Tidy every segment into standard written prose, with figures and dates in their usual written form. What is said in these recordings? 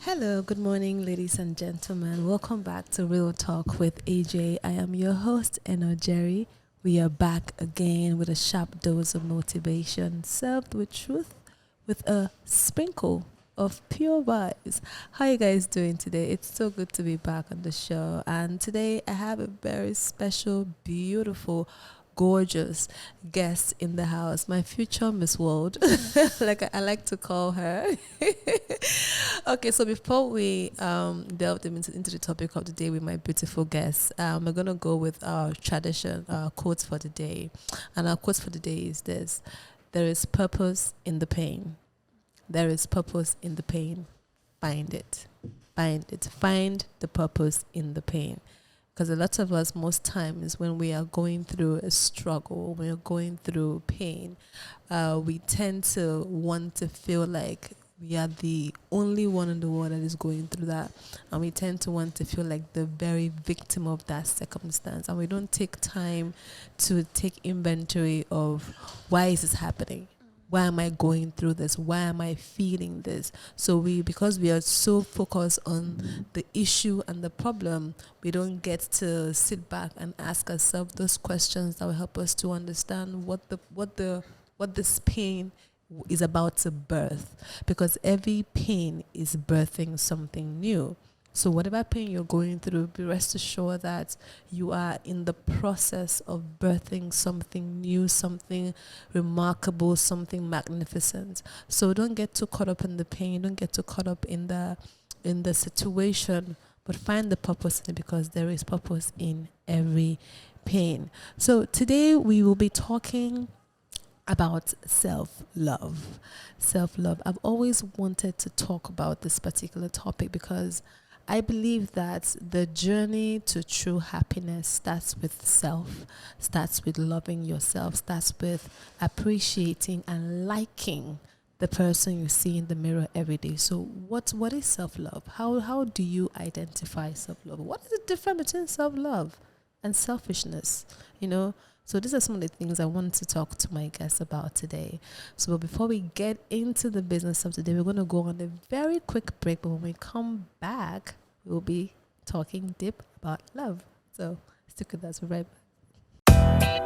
Hello, good morning, ladies and gentlemen. Welcome back to Real Talk with AJ. I am your host, Eno Jerry. We are back again with a sharp dose of motivation, served with truth, with a sprinkle of pure vibes. How you guys doing today? It's so good to be back on the show. And today I have a very special, beautiful, gorgeous guest in the house, my future Miss World, like I like to call her. Okay, so before we delve into the topic of the day with my beautiful guest, we're gonna go with our tradition, our quotes for the day, and our quotes for the day is this: "There is purpose in the pain. There is purpose in the pain. Find it, find it, find the purpose in the pain." Because a lot of us, most times, when we are going through a struggle, when we're going through pain, we tend to want to feel like we are the only one in the world that is going through that. And we tend to want to feel like the very victim of that circumstance. And we don't take time to take inventory of why is this happening? Why am I going through this? Why am I feeling this? So because we are so focused on the issue and the problem, we don't get to sit back and ask ourselves those questions that will help us to understand what this pain is about to birth. Because every pain is birthing something new. So whatever pain you're going through, be rest assured that you are in the process of birthing something new, something remarkable, something magnificent. So don't get too caught up in the pain. Don't get too caught up in the situation, but find the purpose in it, because there is purpose in every pain. So today we will be talking about self-love. Self-love. I've always wanted to talk about this particular topic because I believe that the journey to true happiness starts with self, starts with loving yourself, starts with appreciating and liking the person you see in the mirror every day. So what is self-love? How do you identify self-love? What is the difference between self-love and selfishness? So these are some of the things I wanted to talk to my guests about today. So before we get into the business of today, we're going to go on a very quick break. But when we come back, we'll be talking deep about love. So stick with us. We're right back.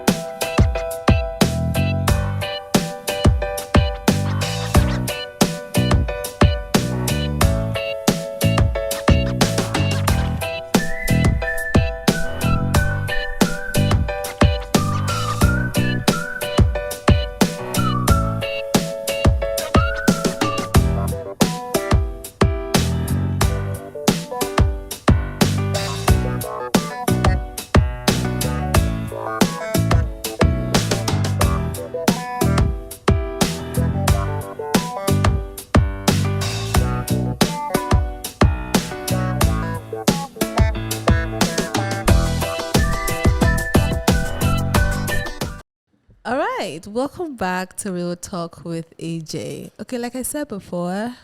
All right, welcome back to Real Talk with AJ. Okay, like I said before,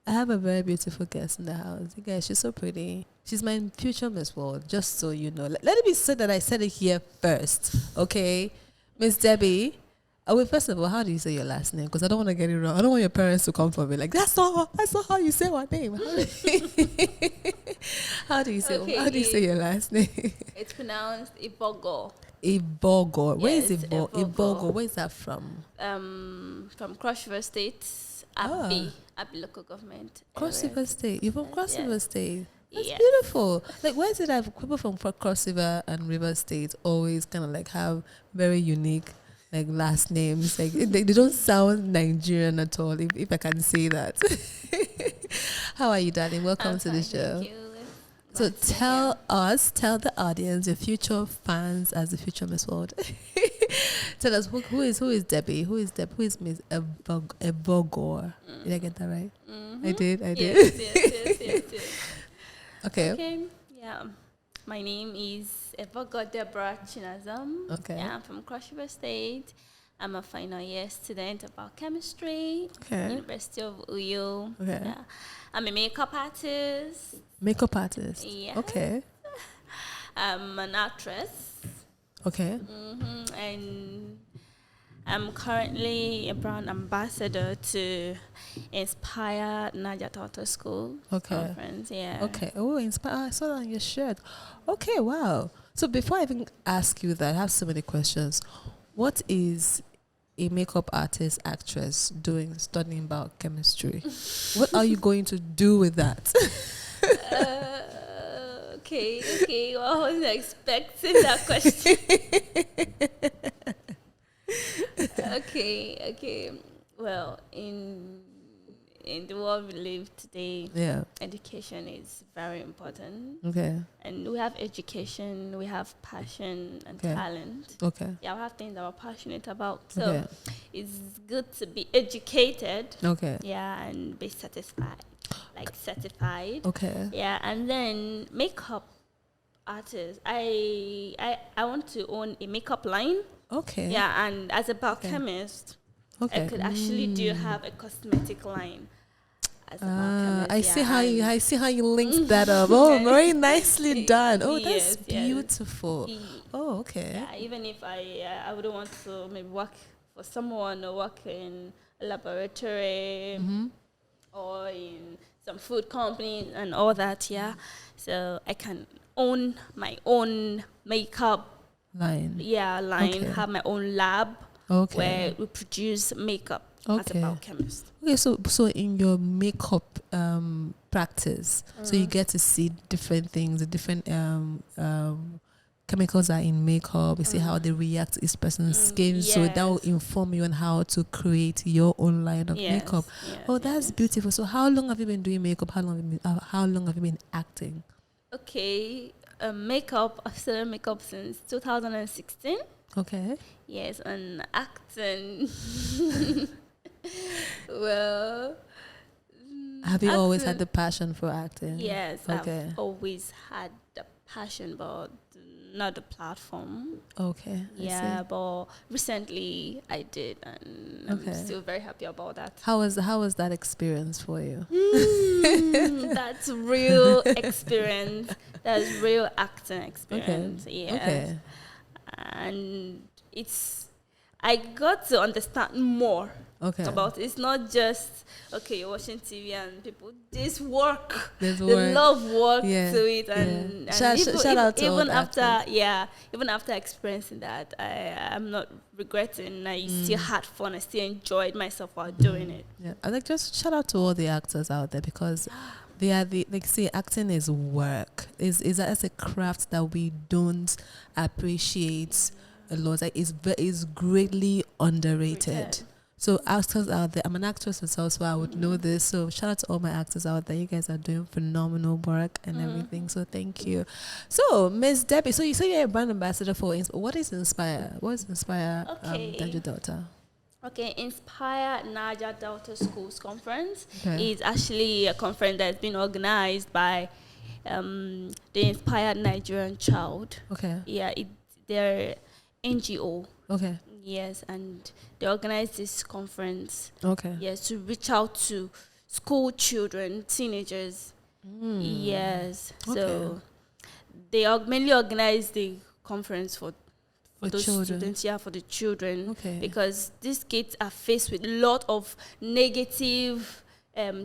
I have a very beautiful guest in the house. You guys, she's so pretty. She's my future Miss World, just so you know. Let it be said that I said it here first, okay? Miss Debbie. Oh, wait, first of all, how do you say your last name? Because I don't want to get it wrong. I don't want your parents to come for me. Like, that's not how you say my name. How do you say your last name? It's pronounced Ibogo. Ibogo. Where is Ibogo. Ibogo? Where is that from? From Cross River State, Abbey local government. Cross River State. You're from Cross River State. That's Yes. beautiful. Like, why is it that people from Cross River and River State always kind of like have very unique like last names? Like they don't sound Nigerian at all, if I can say that. How are you, darling? Welcome to the show. Thank you. So tell the audience, your future fans, as the future Miss World. Tell us who is Debbie? Who is Miss Evogor? Did I get that right? Mm-hmm. I did. Yes. Okay. Yeah. My name is Evogo Deborah Chinazam. Okay. Yeah, I'm from Cross River State. I'm a final year student of biochemistry. Okay. University of Uyo. Okay. Yeah. I'm a makeup artist. Makeup artist. Yeah. Okay. I'm an actress. Okay. And I'm currently a brand ambassador to Inspire Naja Daughter School Conference. Yeah. Okay. Oh, inspire! I saw that on your shirt. Okay. Wow. So before I even ask you that, I have so many questions. What is a makeup artist actress doing studying biochemistry? What are you going to do with that? Okay. Well, I wasn't expecting that question. Okay. Well, in the world we live today, education is very important. Okay. And we have education, we have passion and talent. Okay. Yeah, we have things that we're passionate about. So it's good to be educated. Okay. Yeah, and be satisfied. Like certified. Okay. Yeah, and then makeup artist. I want to own a makeup line. Okay. Yeah, and as a biochemist, I could actually have a cosmetic line. As a biochemist, I see how you linked that up. Oh, very nicely done. Oh, that's beautiful. Oh, okay. Yeah, even if I wouldn't want to maybe work for someone or work in a laboratory or in some food company and all that. Yeah, so I can own my own makeup line. Yeah, have my own lab where we produce makeup as a biochemist. Okay, so in your makeup practice, so you get to see different things, the different chemicals are in makeup. You see how they react to each person's skin, so that will inform you on how to create your own line of makeup. That's beautiful. So how long have you been doing makeup? How long have you been acting? Okay, makeup. I've started makeup since 2016. Okay. Yes, and acting. Well, have you always had the passion for acting? Yes, I've always had the passion, but not the platform. Okay. Yeah, but recently I did, and I'm still very happy about that. How was that experience for you? That's real experience. That's real acting experience. Okay. Yeah. Okay. And I got to understand more about it. It's not just you're watching TV and people work. They love work to it, and shout out to even after experiencing that, I'm not regretting. I still had fun. I still enjoyed myself while doing it. Yeah, I just shout out to all the actors out there, because they are acting is work. Is a craft that we don't appreciate a lot. Like it's greatly underrated. So actors out there, I'm an actress myself, so I would know this. So shout out to all my actors out there. You guys are doing phenomenal work and everything. So thank you. So Miss Debbie, so you say you're a brand ambassador for what is Inspire? What is Inspire Naja Daughter? Okay, Inspire Naja Daughter Schools Conference is actually a conference that's been organized by the Inspired Nigerian Child. Okay. Yeah, they're NGO. Okay. Yes, and they organize this conference. Okay. Yes, to reach out to school children, teenagers. Yes. Okay. So they mainly organize the conference for those students, for the children. Okay. Because these kids are faced with a lot of negative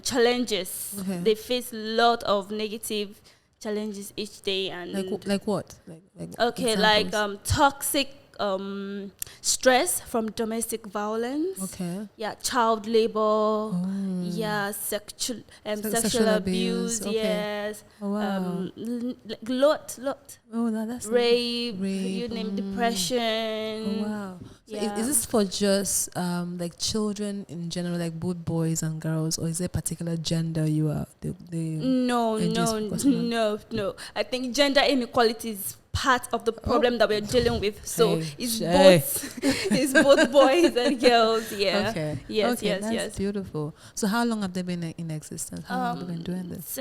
challenges. Okay. They face a lot of negative challenges each day, and like what? Like toxic stress from domestic violence. Okay. Yeah, child labor. Yeah, sexual abuse. Okay. Yes. Oh, wow. Lot. Oh, that's rape. You name depression. Oh, wow. So is this for just like children in general, like both boys and girls, or is there a particular gender you are? No. I think gender inequality is part of the problem that we're dealing with. So it's both boys and girls. Yeah. Okay. Yes. That's beautiful. So how long have they been in existence? How long have they been doing this?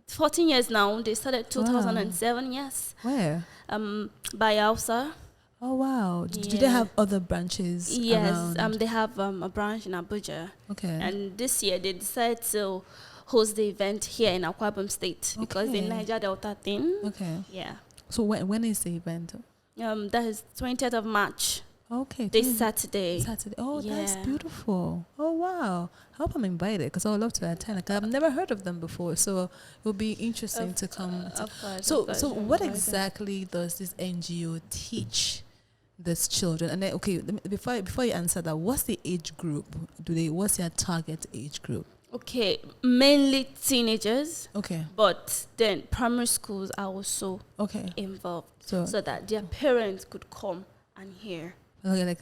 14 years now. They started 2007. Wow. Yes. Where? Bayelsa. Oh wow! Do they have other branches? Yes. They have a branch in Abuja. Okay. And this year they decided to host the event here in Akwa Ibom State because the Niger Delta thing. Okay. Yeah. So when is the event? That is 20th of March. Okay. This Saturday. Oh, that's beautiful. Oh, wow. I hope I'm invited because I would love to attend. Like, I've never heard of them before, so it will be interesting to come. Of course. So what exactly does this NGO teach these children? And then, okay, before you answer that, what's the age group? What's their target age group? Okay, mainly teenagers. Okay. But then primary schools are also involved, so that their parents could come and hear. Okay, like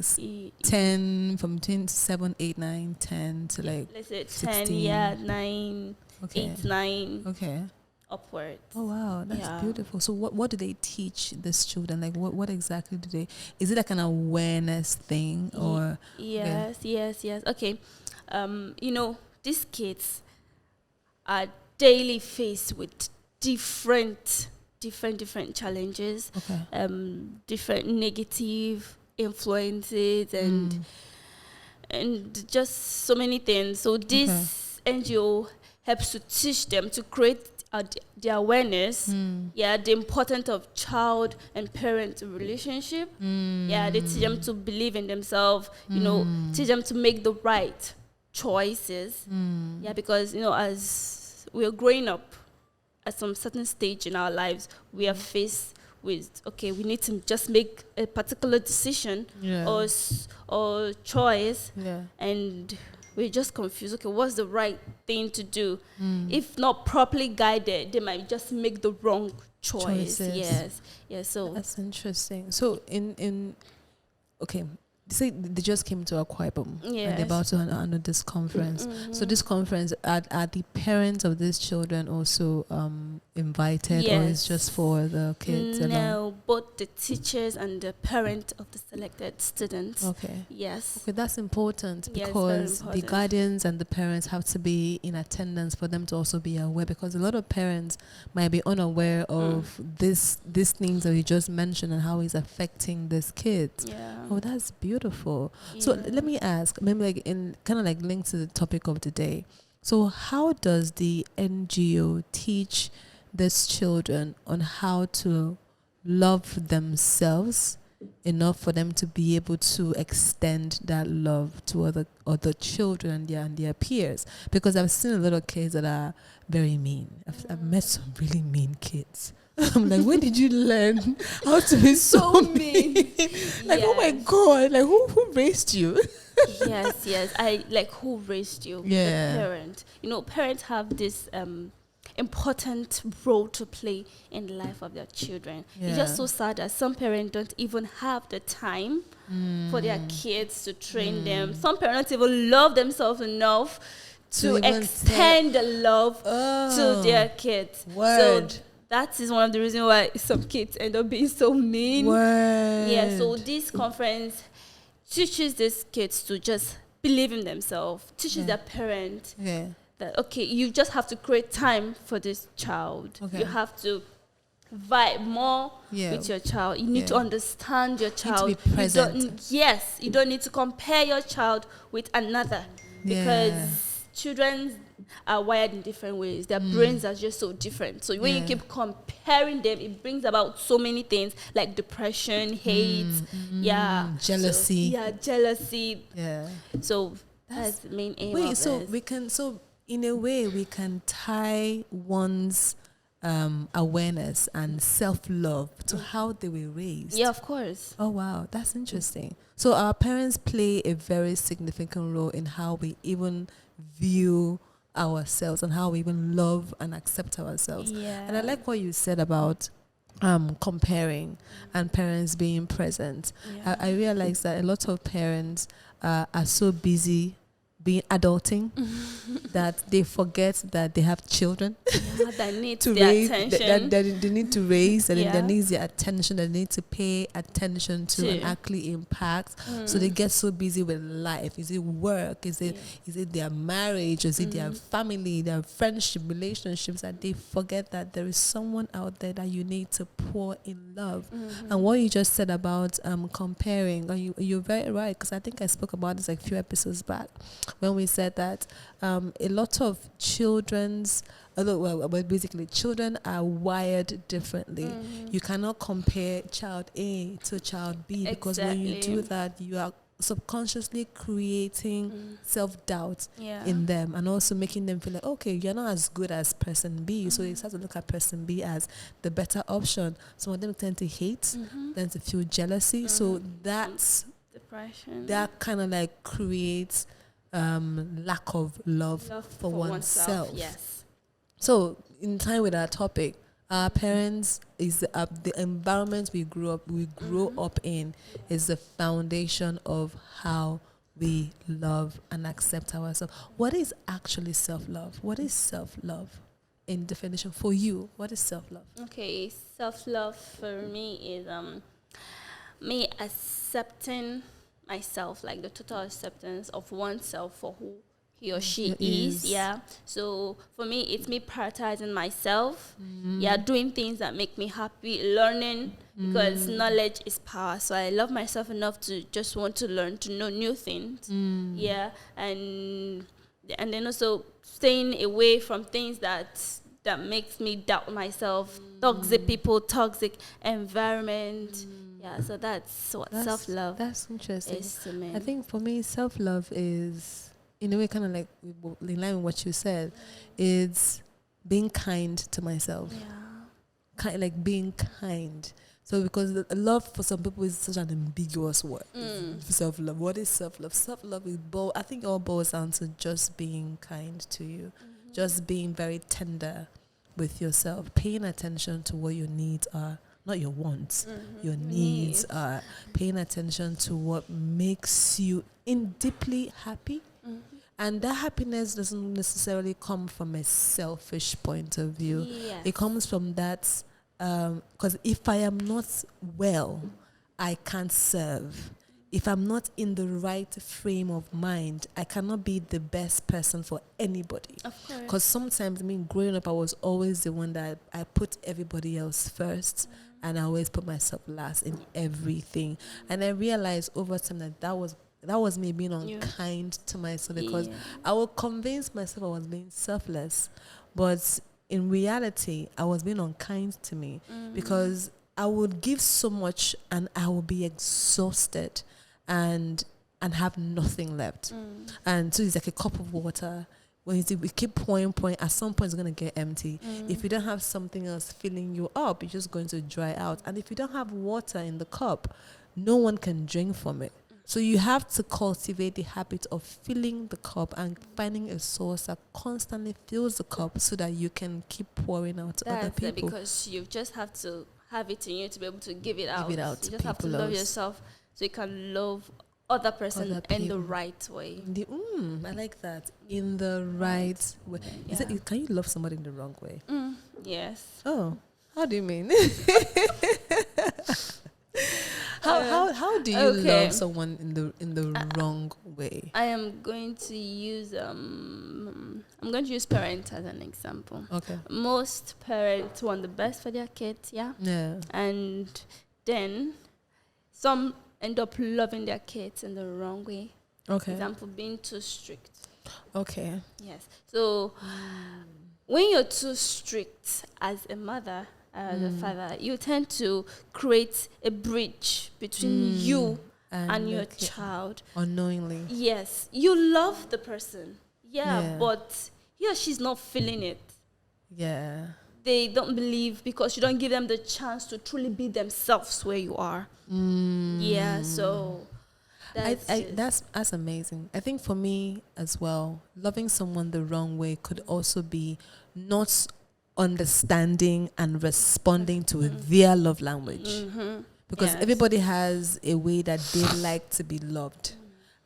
10, from 10 to 7, 8, 9, 10 to like let's say 16. 10, 9, 8, 9. Okay. Upwards. Oh wow, that's beautiful. So what do they teach these children? Like what exactly do they? Is it like an awareness thing or? Yes. Okay, these kids are daily faced with different challenges, different negative influences, and just so many things. So this NGO helps to teach them to create the awareness, the importance of child and parent relationship. They teach them to believe in themselves, teach them to make the right choices. Because, as we are growing up at some certain stage in our lives, we are faced with, we need to just make a particular decision or choice, and we're just confused. Okay, what's the right thing to do? If not properly guided, they might just make the wrong choices. Yes. So that's interesting. So say they just came to Akwa Ibom and they're about to handle this conference. So this conference, are the parents of these children also invited, or is just for the kids alone? No, both the teachers and the parent of the selected students. Okay. Yes. Okay, that's important because the guardians and the parents have to be in attendance for them to also be aware, because a lot of parents might be unaware of these things that you just mentioned and how it's affecting these kids. Oh, that's beautiful. So let me ask, maybe like in kind of like linked to the topic of the day. So how does the NGO teach these children on how to love themselves enough for them to be able to extend that love to other children and their peers? Because I've seen a lot of kids that are very mean. I've met some really mean kids. I'm like, where did you learn how to be so mean? Like, oh my God, like who raised you? Yes. I like, who raised you? The parent. Parents have this important role to play in the life of their children. It's just so sad that some parents don't even have the time for their kids to train them. Some parents don't even love themselves enough to extend the love to their kids. Word. So that is one of the reasons why some kids end up being so mean. Word. Yeah, so this conference teaches these kids to just believe in themselves, teaches their parents that, you just have to create time for this child. You have to vibe more with your child. You need to understand your child. You need to be present. You don't need to compare your child with another, because children are wired in different ways. Their brains are just so different. So when you keep comparing them, it brings about so many things like depression, hate, jealousy. Jealousy. So that's the main aim of this. So in a way, we can tie one's awareness and self-love to how they were raised. Yeah, of course. Oh, wow. That's interesting. So our parents play a very significant role in how we even view ourselves and how we even love and accept ourselves. And I like what you said about comparing and parents being present. I realize that a lot of parents are so busy being adulting that they forget that they have children that need to their raise, attention. that they need to raise, and that needs their attention, that they need to pay attention to and actually impact. So they get so busy with life. Is it work? Is it their marriage? Is it their family, their friendship, relationships, that they forget that there is someone out there that you need to pour in love. And what you just said about comparing, you're very right, because I think I spoke about this like a few episodes back. when we said that a lot of basically children are wired differently. You cannot compare child A to child B, because when you do that, you are subconsciously creating self-doubt in them, and also making them feel like, okay, you're not as good as person B, so you start to look at person B as the better option. Some of them tend to hate, tend to feel jealousy, so that's depression. That kind of like creates lack of love for oneself. Yes. So in time with our topic, our parents is the environment we grow up in is the foundation of how we love and accept ourselves. What is actually self-love? What is self-love in definition for you? What is self-love? Okay, self-love for me is me accepting myself, like the total acceptance of oneself for who he or she is. Yeah. So for me, it's me prioritizing myself. Yeah, doing things that make me happy, learning, because knowledge is power. So I love myself enough to just want to learn, to know new things. Yeah, and then also staying away from things that makes me doubt myself, toxic people, toxic environment. Yeah, so that's what self-love. That's interesting. Is to me. I think for me, self-love is, in a way, kind of like in line with what you said, it's being kind to myself. Yeah. Like being kind. So because love for some people is such an ambiguous word. Self-love. What is self-love? Self-love is I think it all boils down to just being kind to you. Just being very tender with yourself. Paying attention to what your needs are. Not your wants, your needs are. Paying attention to what makes you deeply happy. And that happiness doesn't necessarily come from a selfish point of view. Yes. It comes from that, because if I am not well, I can't serve. If I'm not in the right frame of mind, I cannot be the best person for anybody. Of course. Because sometimes, growing up, I was always the one that I put everybody else first. And I always put myself last in everything. And I realized over time that was me being unkind to myself, because I would convince myself I was being selfless. But in reality, I was being unkind to me, because I would give so much and I would be exhausted and have nothing left. And so it's like a cup of water. When we keep pouring, at some point it's going to get empty. If you don't have something else filling you up, you're just going to dry out. And if you don't have water in the cup, no one can drink from it. So you have to cultivate the habit of filling the cup and finding a source that constantly fills the cup so that you can keep pouring out to other people. Because you just have to have it in you to be able to give it out. Give it out. You just have to love yourself so you can love other person in the right way. I like that. In the right way. Yeah. Can you love somebody in the wrong way? Yes. Oh, how do you mean? How do you love someone in the wrong way? I am going to use parents as an example. Okay. Most parents want the best for their kids, yeah. And then some end up loving their kids in the wrong way. Okay. For example, being too strict. Okay. Yes. So when you're too strict as a mother, as a father, you tend to create a bridge between you and your child. Unknowingly. Yes. You love the person. Yeah. But he or she's not feeling it. Yeah. They don't believe because you don't give them the chance to truly be themselves where you are. Yeah, so that's amazing. I think for me as well, loving someone the wrong way could also be not understanding and responding to their love language. Because everybody has a way that they like to be loved.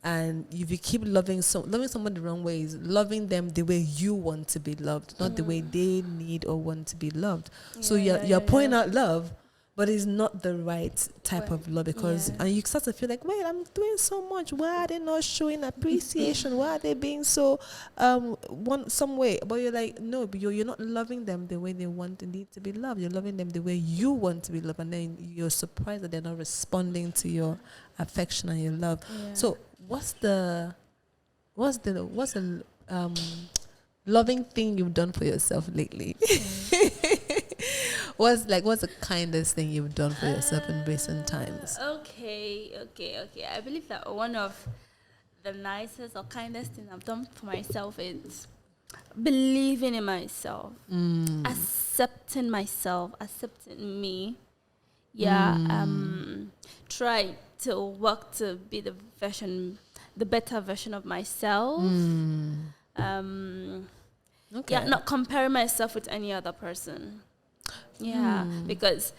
And if you keep loving someone the wrong way is loving them the way you want to be loved, not the way they need or want to be loved. So you're pouring out love, but it's not the right type of love, because and you start to feel like, wait, I'm doing so much. Why are they not showing appreciation? Why are they being so some way? But you're like, no, but you're not loving them the way they want and need to be loved. You're loving them the way you want to be loved, and then you're surprised that they're not responding to your affection and your love. So what's the what's the loving thing you've done for yourself lately? What's the kindest thing you've done for yourself in recent times? Okay. I believe that one of the nicest or kindest thing I've done for myself is believing in myself, accepting myself, accepting me. Try to work to be the better version of myself. Not comparing myself with any other person. Because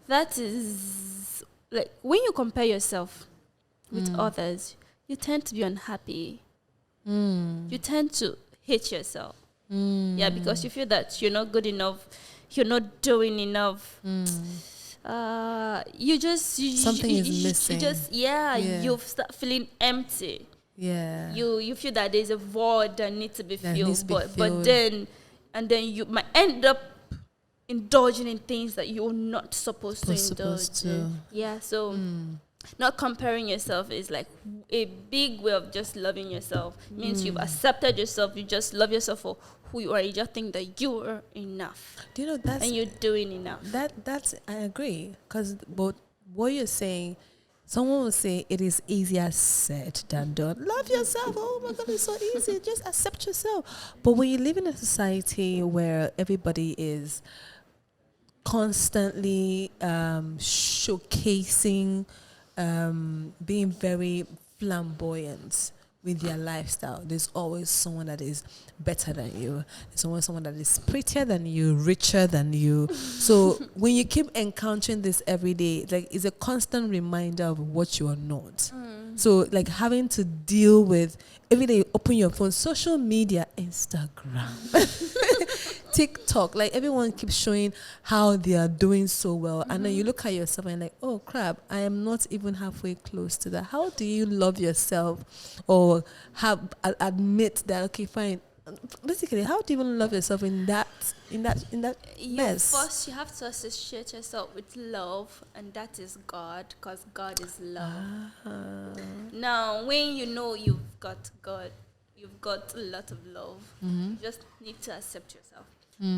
that is like when you compare yourself with others, you tend to be unhappy. You tend to hate yourself. Because you feel that you're not good enough, you're not doing enough. Something is missing. You start feeling empty. You feel that there's a void that needs to be filled. But then you might end up indulging in things that you're not supposed to indulge in. Not comparing yourself is like a big way of just loving yourself. It means you've accepted yourself. You just love yourself for who you are. You just think that you are enough. Do you know that's and you're doing enough. That's I agree, because what you're saying, someone will say it is easier said than done. Love yourself. Oh my God, it's so easy. Just accept yourself. But when you live in a society where everybody is constantly showcasing, being very flamboyant with their lifestyle, there's always someone that is better than you. There's always someone that is prettier than you, richer than you. So when you keep encountering this every day, like, it's a constant reminder of what you are not. So like having to deal with every day, open your phone, social media, Instagram, TikTok, like everyone keeps showing how they are doing so well. And then you look at yourself and like, oh crap, I am not even halfway close to that. How do you love yourself or admit that, okay, fine. Basically, how do you even love yourself in that mess? First, you have to associate yourself with love, and that is God, because God is love. Now, when you know you've got God, you've got a lot of love. You just need to accept yourself.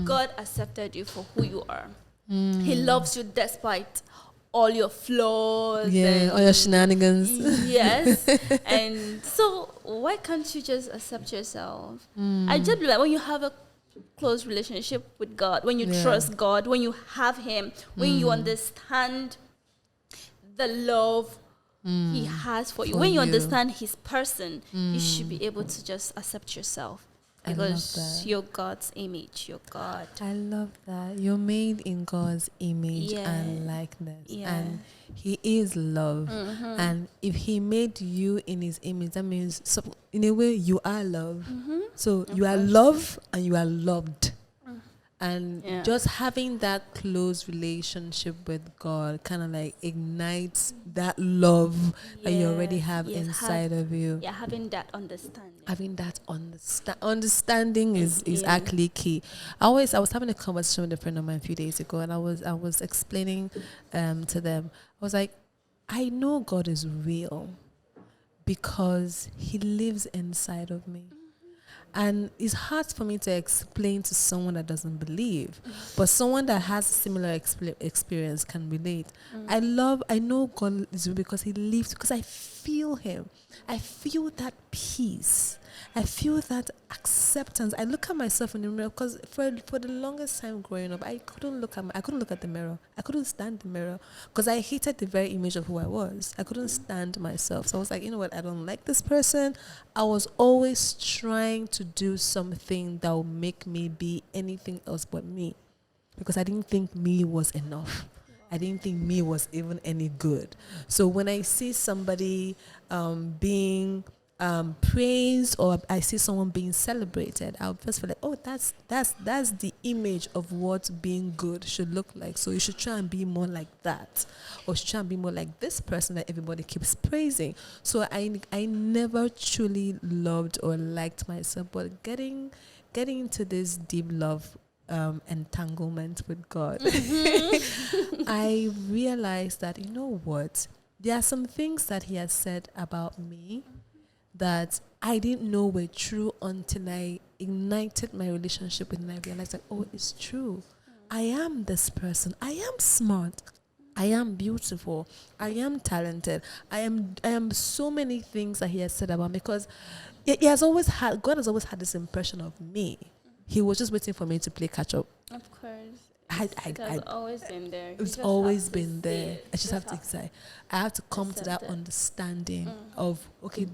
God accepted you for who you are. He loves you despite all your flaws, all your shenanigans. Yes. And so why can't you just accept yourself? I just believe that when you have a close relationship with God, when you trust God, when you have Him, when you understand the love He has for you, when you understand His person, you should be able to just accept yourself. Because you're God's image, you're God. I love that. You're made in God's image and likeness. And He is love. And if He made you in His image, that means, so in a way, you are love. So you are love and you are loved. And just having that close relationship with God kind of like ignites that love that you already have inside of you. Yeah, having that understanding. Having that understanding is actually key. I was having a conversation with a friend of mine a few days ago, and I was explaining to them. I was like, I know God is real because He lives inside of me. And it's hard for me to explain to someone that doesn't believe, but someone that has a similar experience can relate. I know God is real because He lives, because I feel Him. I feel that peace. I feel that acceptance. I look at myself in the mirror, because for the longest time growing up, I couldn't look at the mirror. I couldn't stand the mirror because I hated the very image of who I was. I couldn't stand myself. So I was like, you know what? I don't like this person. I was always trying to do something that would make me be anything else but me, because I didn't think me was enough. I didn't think me was even any good. So when I see somebody being praised, or I see someone being celebrated, I'll first feel like, oh, that's the image of what being good should look like. So you should try and be more like that, or should try and be more like this person that everybody keeps praising. So I never truly loved or liked myself, but getting into this deep love entanglement with God, I realized that, you know what, there are some things that He has said about me that I didn't know were true until I ignited my relationship with him. I realized that, oh, it's true. I am this person. I am smart. I am beautiful. I am talented. I am so many things that he has said about me, because God has always had this impression of me. He was just waiting for me to play catch up. Of course. It has always been there. It's always been there. I just have to say, I have to come to that understanding of, okay,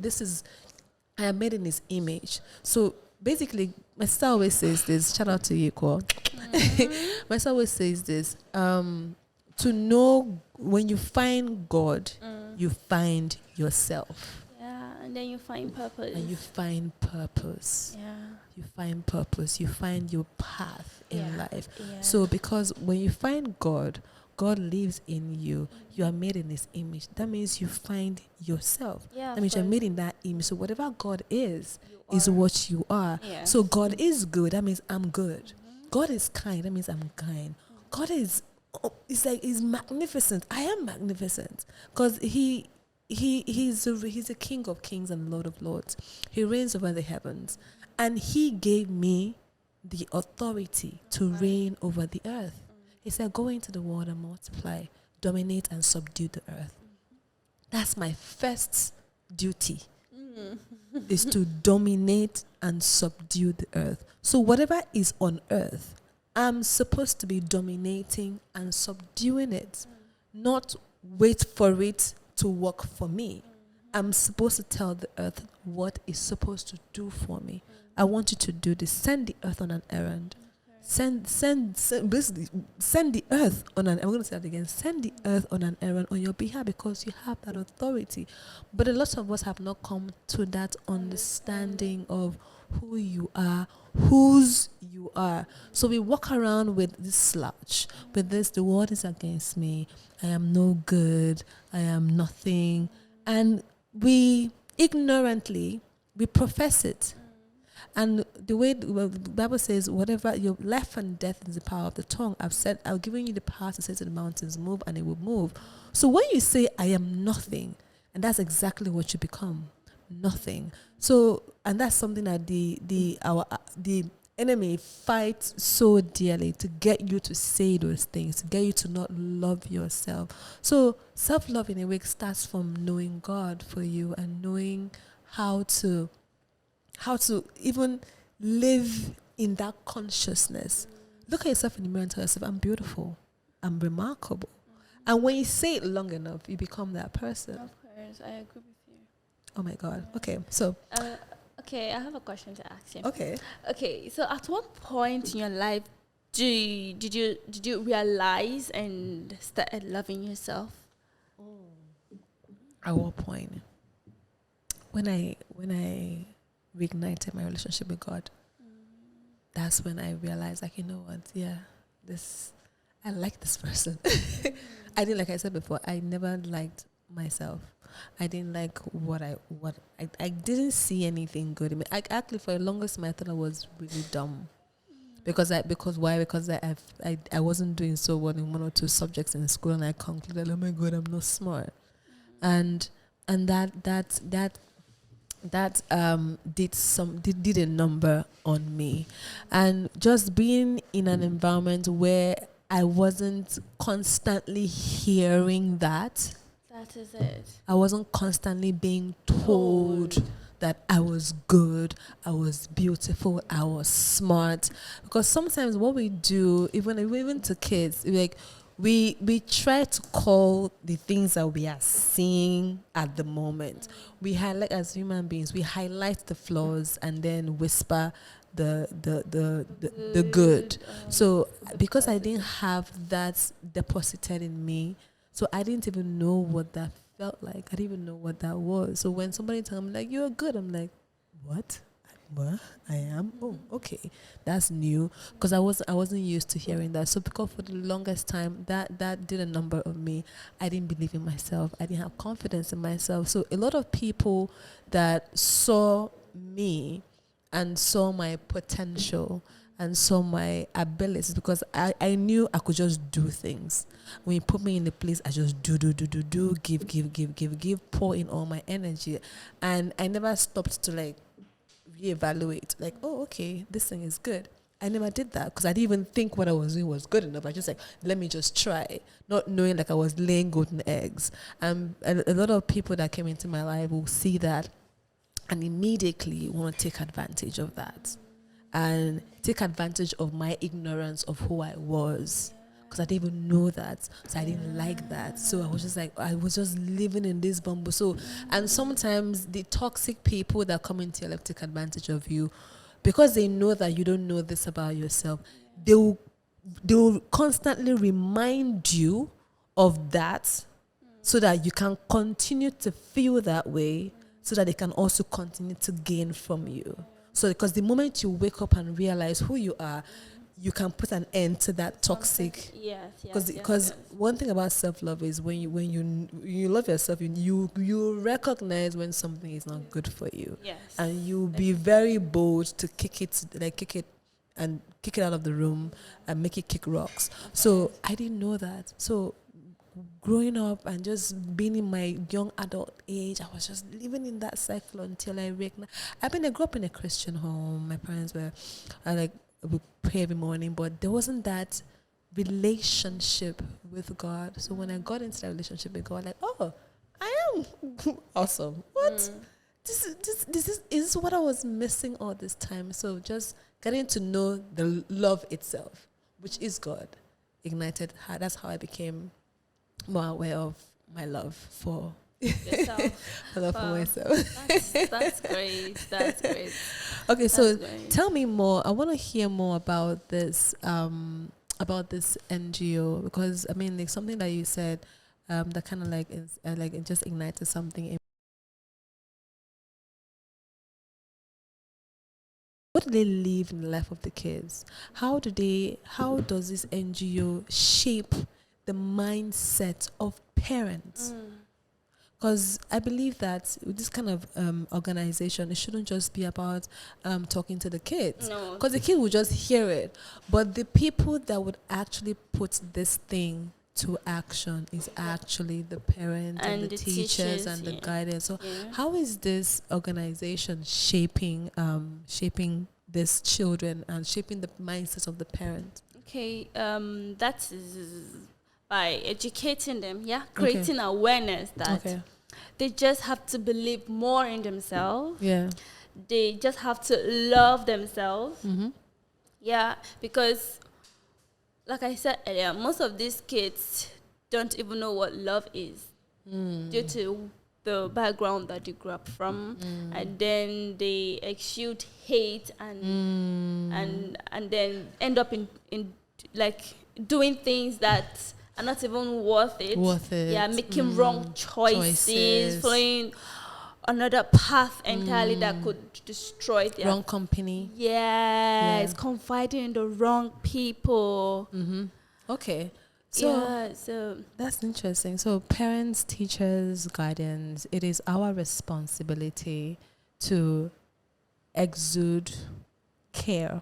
I am made in his image. So basically, my sister always says this. Shout out to you, Ko. My sister always says this. To know, when you find God, you find yourself. Yeah, and then you find purpose. And you find purpose. Yeah. You find purpose. You find your path in life. Yeah. So because when you find God, God lives in you. You are made in his image. That means you find yourself. Yeah, that means you're made in that image. So whatever God is what you are. Yes. So God is good. That means I'm good. God is kind. That means I'm kind. God is, he's magnificent. I am magnificent. Because he's a King of kings and Lord of lords. He reigns over the heavens. And he gave me the authority to reign over the earth. He said, go into the world and multiply, dominate and subdue the earth. That's my first duty, is to dominate and subdue the earth. So whatever is on earth, I'm supposed to be dominating and subduing it, not wait for it to work for me. I'm supposed to tell the earth what it's supposed to do for me. I want you to do this. Send the earth on an errand. Basically, send the earth on an, I'm going to say that again, send the earth on an errand on your behalf, because you have that authority. But a lot of us have not come to that understanding of who you are, whose you are. So we walk around with this slouch, with this, the world is against me, I am no good, I am nothing. And we ignorantly, we profess it. And the way the Bible says, whatever your life and death is the power of the tongue. I've given you the power to say to the mountains, move, and it will move. So when you say, I am nothing, and that's exactly what you become, nothing. So, and that's something that the enemy fights so dearly, to get you to say those things, to get you to not love yourself. So self-love in a way starts from knowing God for you and knowing how to even live in that consciousness. Look at yourself in the mirror and tell yourself, I'm beautiful, I'm remarkable. And when you say it long enough, you become that person. Of course, I agree with you. Oh my God. Okay, so okay, I have a question to ask you. Okay, so at what point in your life did you realize and started loving yourself? At what point? When I reignited my relationship with God, that's when I realized, like, you know what, I like this person. Like I said before, I never liked myself. I didn't like I didn't see anything good in me. Actually, for the longest time, I thought I was really dumb. Because why? Because I wasn't doing so well in one or two subjects in school, and I concluded, oh my God, I'm not smart. And that did a number on me. And just being in an environment where I wasn't constantly hearing that is it. I wasn't constantly being told that I was good, I was beautiful, I was smart. Because sometimes what we do, even to kids, like we try to call the things that we are seeing at the moment. We highlight, as human beings, we highlight the flaws and then whisper the good. So because I didn't have that deposited in me, so I didn't even know what that felt like. I didn't even know what that was. So when somebody told me, like, you're good, I'm like, what? I am? Oh, okay. That's new. Because I wasn't used to hearing that. So because for the longest time, that did a number on me. I didn't believe in myself. I didn't have confidence in myself. So a lot of people that saw me and saw my potential and saw my abilities, because I knew I could just do things. When you put me in a place, I just do, give, pour in all my energy. And I never stopped to like reevaluate, like, oh, okay, this thing is good. I never did that because I didn't even think what I was doing was good enough. I just like, let me just try, not knowing like I was laying golden eggs. And a lot of people that came into my life will see that and immediately want to take advantage of that and take advantage of my ignorance of who I was, because I didn't even know that, so I didn't like that. So I was just like, I was just living in this bumble. So, and sometimes the toxic people that come into your life take advantage of you because they know that you don't know this about yourself. They will constantly remind you of that so that you can continue to feel that way, so that they can also continue to gain from you. So because the moment you wake up and realize who you are, you can put an end to that toxic. Because one thing about self-love is when you love yourself, you recognize when something is not good for you. Yes. And you'll be very bold to kick it out of the room and make it kick rocks. So I didn't know that. So growing up and just being in my young adult age, I was just living in that cycle until I recognized. I grew up in a Christian home. My parents were, we pray every morning, but there wasn't that relationship with God. So when I got into that relationship with God, like, oh, I am awesome. What? This is what I was missing all this time. So just getting to know the love itself, which is God, ignited. That's how I became more aware of my love for yourself. My love for myself. That's great. That's great. Okay, so tell me more. I want to hear more about this NGO, because I mean, like something that you said that kind of like is like it just ignited something. What do they live in the life of the kids? How does this NGO shape the mindset of parents? Because I believe that with this kind of organization, it shouldn't just be about talking to the kids. Because the kid will just hear it. But the people that would actually put this thing to action is actually the parents and the teachers and the guidance. So how is this organization shaping these children and shaping the mindsets of the parents? Okay, that is by educating them, creating awareness that they just have to believe more in themselves. Yeah. They just have to love themselves. Mm-hmm. Yeah, because like I said earlier, most of these kids don't even know what love is due to the background that they grew up from, and then they exude hate and then end up in like doing things that are not even worth it. Yeah, making wrong choices, following another path entirely that could destroy their wrong company. Yes, confiding in the wrong people. Mm-hmm. Okay. So that's interesting. So parents, teachers, guardians, it is our responsibility to exude care,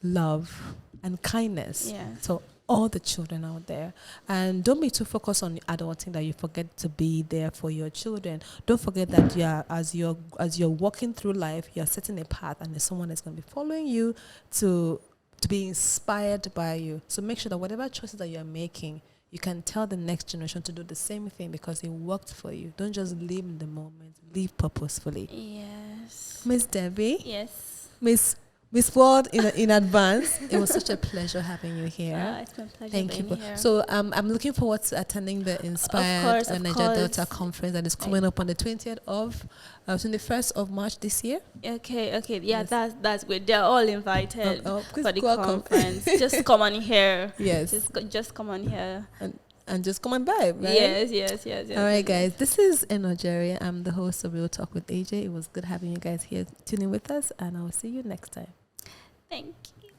love and kindness. Yeah. So all the children out there, and don't be too focused on adulting that you forget to be there for your children. Don't forget that as you're walking through life, you're setting a path, and there's someone that's going to be following you to be inspired by you. So make sure that whatever choices that you're making, you can tell the next generation to do the same thing because it worked for you. Don't just live in the moment, live purposefully. Yes. Miss Debbie. Yes. Miss Ward, in advance, it was such a pleasure having you here. It's my pleasure. Thank you. So I'm looking forward to attending the Inspired Niger Delta conference that is coming up on the 21st of March this year. Okay. Yeah, yes. That's good. They're all invited for the conference. Just come on here. Yes. Just come on here. And just come and vibe, right? Yes. All right, guys. This is Jerry. I'm the host of Real Talk with AJ. It was good having you guys here tuning with us, and I'll see you next time. Thank you.